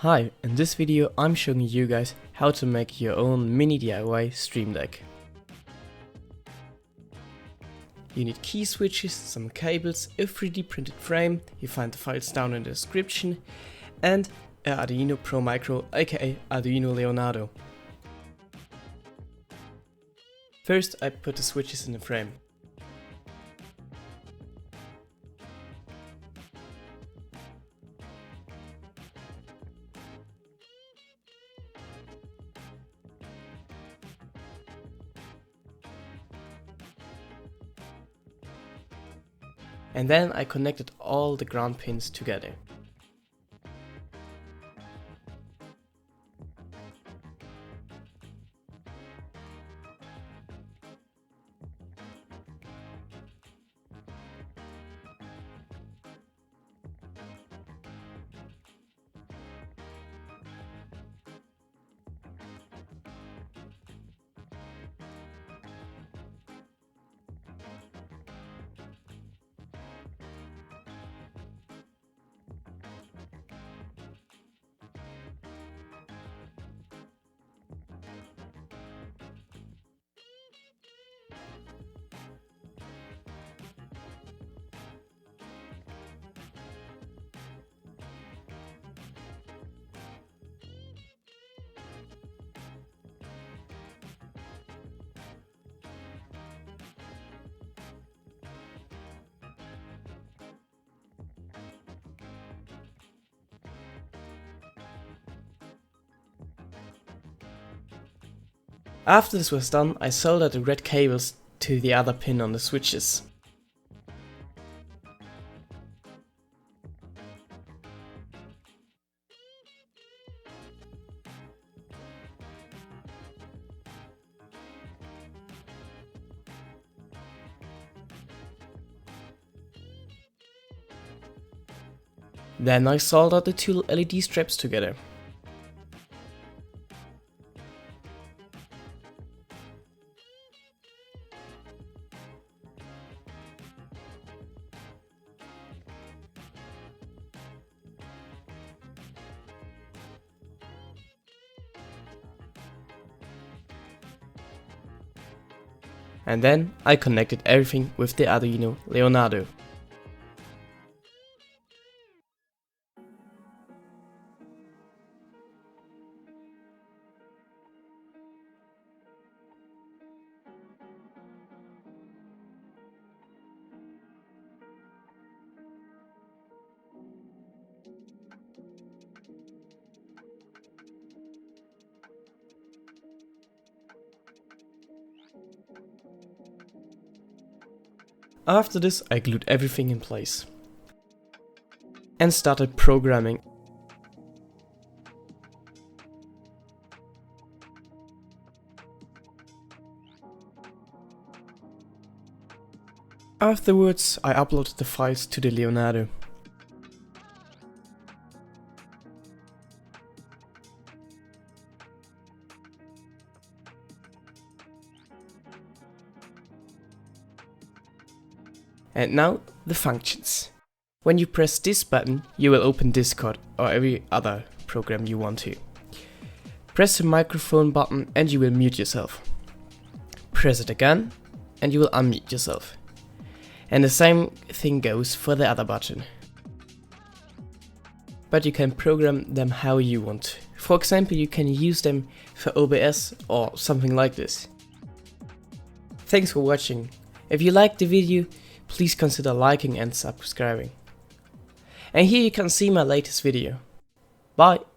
Hi, in this video I'm showing you guys how to make your own mini DIY Stream Deck. You need key switches, some cables, a 3D printed frame, you find the files down in the description, and an Arduino Pro Micro aka Arduino Leonardo. First I put the switches in the frame. And then I connected all the ground pins together. After this was done, I soldered the red cables to the other pin on the switches. Then I soldered the two LED straps together. And then I connected everything with the Arduino Leonardo. After this I glued everything in place and started programming. Afterwards I uploaded the files to the Leonardo. And now the functions. When you press this button, you will open Discord or every other program you want to. Press the microphone button and you will mute yourself. Press it again and you will unmute yourself. And the same thing goes for the other button. But you can program them how you want. For example, you can use them for OBS or something like this. Thanks for watching. If you liked the video, please consider liking and subscribing. And here you can see my latest video. Bye!